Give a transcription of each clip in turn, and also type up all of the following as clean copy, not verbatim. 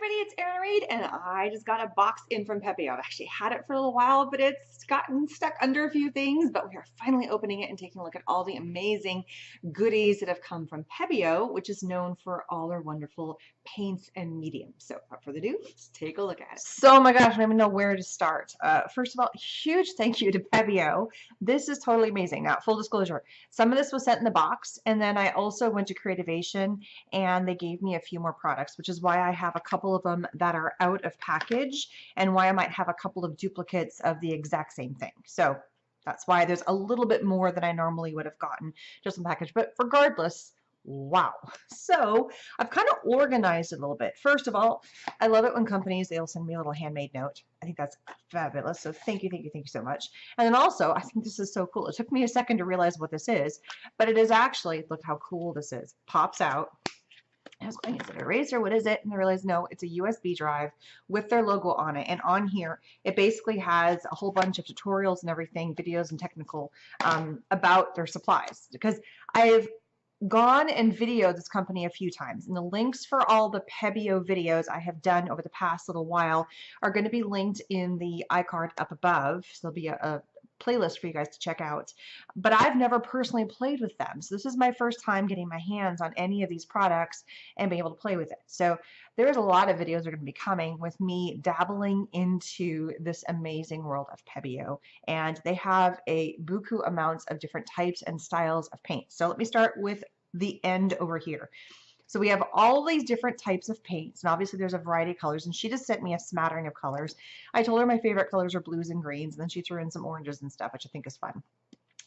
everybody, it's Erin Reed, and I just got a box in from Pebeo. I've actually had it for a little while, but it's gotten stuck under a few things, but we are finally opening it and taking a look at all the amazing goodies that have come from Pebeo, which is known for all their wonderful paints and mediums. So without further ado, let's take a look at it. So, oh my gosh, I don't even know where to start. First of all, huge thank you to Pebeo. This is totally amazing. Now, full disclosure, some of this was sent in the box, and then I also went to Creativation, and they gave me a few more products, which is why I have a couple of them that are out of package and why I might have a couple of duplicates of the exact same thing. So that's why there's a little bit more than I normally would have gotten just in package. But regardless, wow. So I've kind of organized it a little bit. First of all, I love it when companies, they'll send me a little handmade note. I think that's fabulous. So thank you, thank you, thank you so much. And then also, I think this is so cool. It took me a second to realize what this is, but it is actually, look how cool this is. Pops out. I was going, is it an eraser? What is it? And I realized, no, it's a USB drive with their logo on it. And on here, it basically has a whole bunch of tutorials and everything, videos and technical about their supplies. Because I've gone and videoed this company a few times, and the links for all the Pebeo videos I have done over the past little while are going to be linked in the iCard up above. So there'll be a playlist for you guys to check out, but I've never personally played with them, so this is my first time getting my hands on any of these products and being able to play with it. So there's a lot of videos that are going to be coming with me dabbling into this amazing world of Pebeo, and they have a buku amounts of different types and styles of paint. So let me start with the end over here. So we have all these different types of paints, and obviously there's a variety of colors, and she just sent me a smattering of colors. I told her my favorite colors are blues and greens, and then she threw in some oranges and stuff, which I think is fun.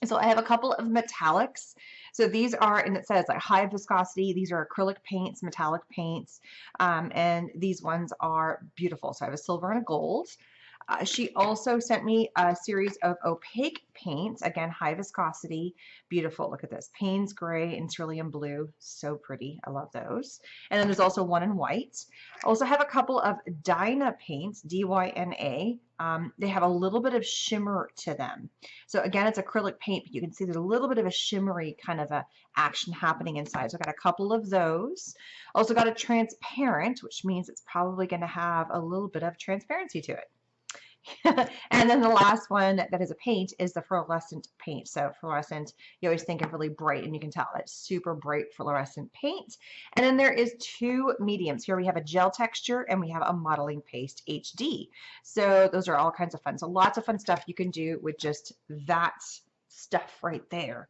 So I have a couple of metallics. So these are, and it says like high viscosity, these are acrylic paints, metallic paints, and these ones are beautiful. So I have a silver and a gold. She also sent me a series of opaque paints, again, high viscosity, beautiful. Look at this, Payne's Gray and Cerulean Blue, so pretty. I love those. And then there's also one in white. I also have a couple of Dyna paints, D-Y-N-A. They have a little bit of shimmer to them. So again, it's acrylic paint, but you can see there's a little bit of a shimmery kind of a action happening inside. So I got a couple of those. Also got a transparent, which means it's probably going to have a little bit of transparency to it. And then the last one that is a paint is the fluorescent paint. So fluorescent, you always think of really bright, and you can tell it's super bright fluorescent paint. And then there is two mediums. Here we have a gel texture and we have a modeling paste HD. So those are all kinds of fun. So lots of fun stuff you can do with just that stuff right there.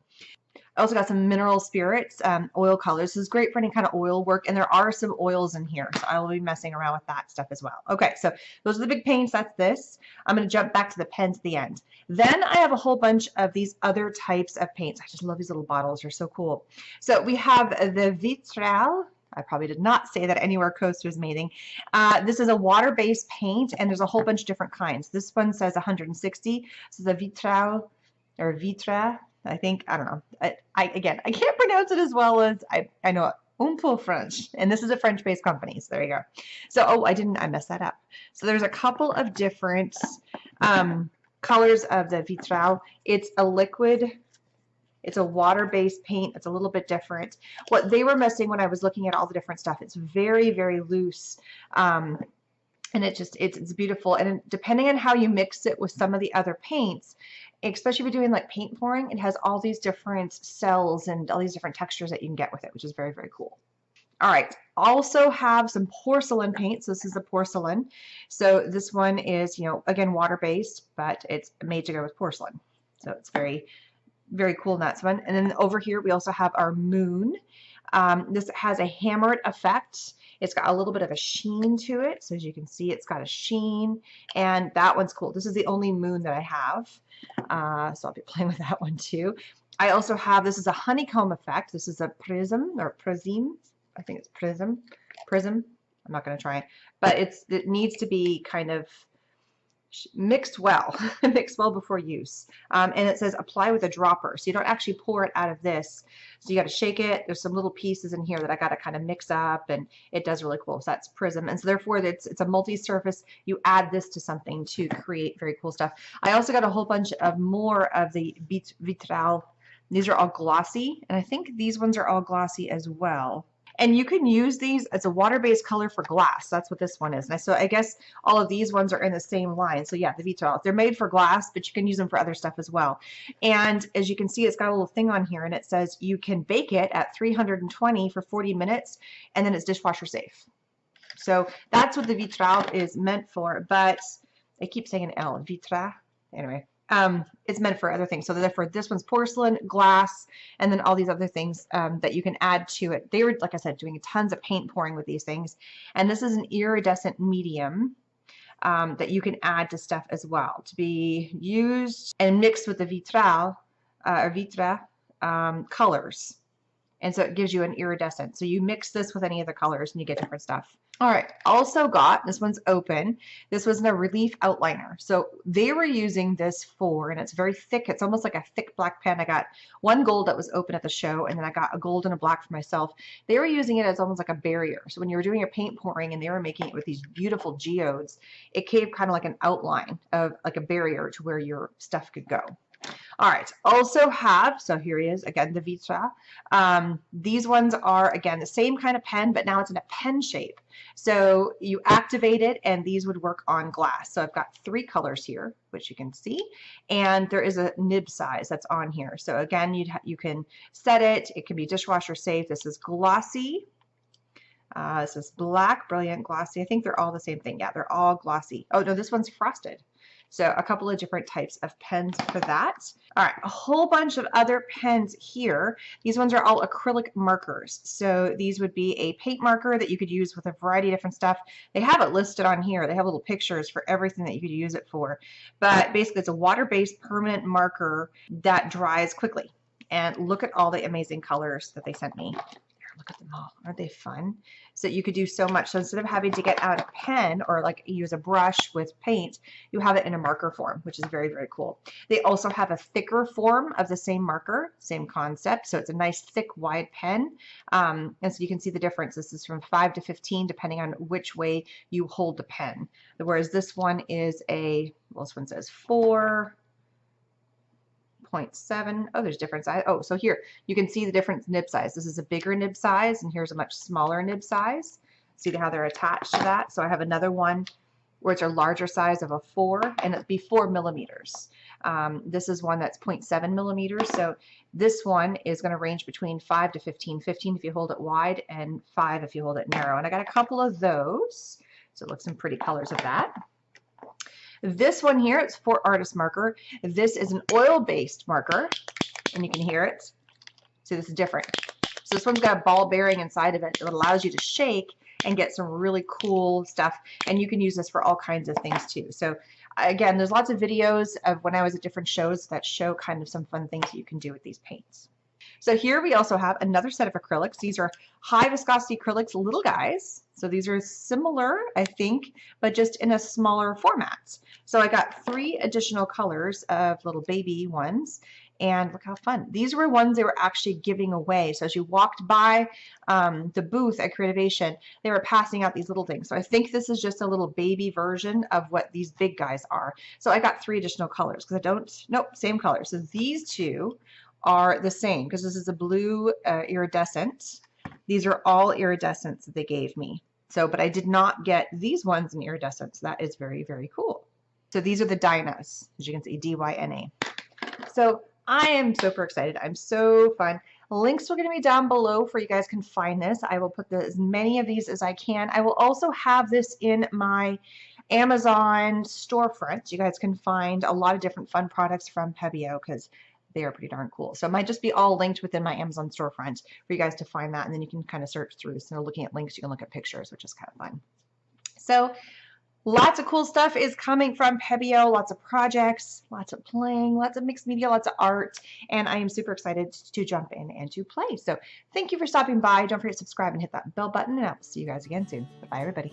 I also got some mineral spirits, oil colors. This is great for any kind of oil work, and there are some oils in here, so I will be messing around with that stuff as well. Okay, so those are the big paints. That's this. I'm going to jump back to the pens at the end. Then I have a whole bunch of these other types of paints. I just love these little bottles. They're so cool. So we have the Vitral. I probably did not say that anywhere close to as amazing. This is a water-based paint, and there's a whole bunch of different kinds. This one says 160. So the Vitral or Vitra. I think, I don't know. Again, I can't pronounce it as well as I know un peu French, and this is a French-based company, so there you go. So, oh, I messed that up. So there's a couple of different colors of the Vitral. It's a liquid, it's a water-based paint. It's a little bit different. What they were missing when I was looking at all the different stuff, it's very, very loose. And it's beautiful. And depending on how you mix it with some of the other paints, especially if you're doing like paint pouring, it has all these different cells and all these different textures that you can get with it, which is very, very cool. All right, also have some porcelain paints. This is the porcelain. So this one is, you know, again, water-based, but it's made to go with porcelain. So it's very, very cool in that one. And then over here, we also have our moon. This has a hammered effect. It's got a little bit of a sheen to it. So as you can see, it's got a sheen, and that one's cool. This is the only moon that I have. So I'll be playing with that one too. I also have, this is a honeycomb effect. This is a prism or prism. I think it's prism. I'm not going to try it, but it needs to be kind of mixed well, mixed well before use. And it says apply with a dropper. So you don't actually pour it out of this. So you got to shake it. There's some little pieces in here that I got to kind of mix up, and it does really cool. So that's prism. And so therefore it's a multi-surface. You add this to something to create very cool stuff. I also got a whole bunch of more of the Vitral. These are all glossy, and I think these ones are all glossy as well. And you can use these as a water-based color for glass. That's what this one is. And so I guess all of these ones are in the same line. So yeah, the vitrals, they're made for glass, but you can use them for other stuff as well. And as you can see, it's got a little thing on here and it says you can bake it at 320 for 40 minutes and then it's dishwasher safe. So that's what the vitral is meant for, but I keep saying an L, vitra. Anyway, it's meant for other things. So therefore, this one's porcelain, glass, and then all these other things that you can add to it. They were, like I said, doing tons of paint pouring with these things. And this is an iridescent medium that you can add to stuff as well to be used and mixed with the vitral or vitra colors. And so it gives you an iridescent. So you mix this with any of the colors and you get different stuff. All right, also got, this one's open, this was a relief outliner. So they were using this for, and it's very thick, it's almost like a thick black pen. I got one gold that was open at the show, and then I got a gold and a black for myself. They were using it as almost like a barrier. So when you were doing your paint pouring and they were making it with these beautiful geodes, it gave kind of like an outline of like a barrier to where your stuff could go. All right, also have, so here he is, again, the vitra. These ones are, again, the same kind of pen, but now it's in a pen shape. So you activate it, and these would work on glass. So I've got 3 colors here, which you can see, and there is a nib size that's on here. So again, you can set it. It can be dishwasher safe. This is glossy. This is black, brilliant, glossy. I think they're all the same thing. Yeah, they're all glossy. Oh, no, this one's frosted. So a couple of different types of pens for that. All right, a whole bunch of other pens here. These ones are all acrylic markers. So these would be a paint marker that you could use with a variety of different stuff. They have it listed on here. They have little pictures for everything that you could use it for. But basically, it's a water-based permanent marker that dries quickly. And look at all the amazing colors that they sent me. Look at them all. Aren't they fun? So you could do so much. So instead of having to get out a pen or like use a brush with paint, you have it in a marker form, which is very, very cool. They also have a thicker form of the same marker, same concept. So it's a nice, thick, wide pen. And so you can see the difference. This is from 5 to 15, depending on which way you hold the pen. Whereas this one is a, well, this one says 4.7. Oh, there's different size. Oh, so here you can see the different nib size. This is a bigger nib size, and here's a much smaller nib size. See how they're attached to that? So I have another one where it's a larger size of a 4, and it'd be 4 millimeters. This is one that's 0.7 millimeters. So this one is going to range between 5 to 15. 15 if you hold it wide, and 5 if you hold it narrow. And I got a couple of those. So look, some pretty colors of that. This one here, it's for artist marker. This is an oil-based marker, and you can hear it. So this is different. So this one's got a ball bearing inside of it that allows you to shake and get some really cool stuff. And you can use this for all kinds of things too. So again, there's lots of videos of when I was at different shows that show kind of some fun things that you can do with these paints. So here we also have another set of acrylics. These are high viscosity acrylics, little guys. So these are similar, I think, but just in a smaller format. So I got 3 additional colors of little baby ones. And look how fun. These were ones they were actually giving away. So as you walked by the booth at Creativation, they were passing out these little things. So I think this is just a little baby version of what these big guys are. So I got 3 additional colors because I don't, nope, same color. So these 2 are the same because this is a blue iridescent. These are all iridescents that they gave me. So, but I did not get these ones in iridescent. So that is very, very cool. So these are the Dynas, as you can see, D-Y-N-A. So I am super excited. I'm so fun. Links are going to be down below for you guys can find this. I will put as many of these as I can. I will also have this in my Amazon storefront. You guys can find a lot of different fun products from Pebeo because they are pretty darn cool. So it might just be all linked within my Amazon storefront for you guys to find that. And then you can kind of search through. So looking at links, you can look at pictures, which is kind of fun. So lots of cool stuff is coming from Pebeo, lots of projects, lots of playing, lots of mixed media, lots of art, and I am super excited to jump in and to play. So thank you for stopping by. Don't forget to subscribe and hit that bell button, and I will see you guys again soon. Bye, everybody.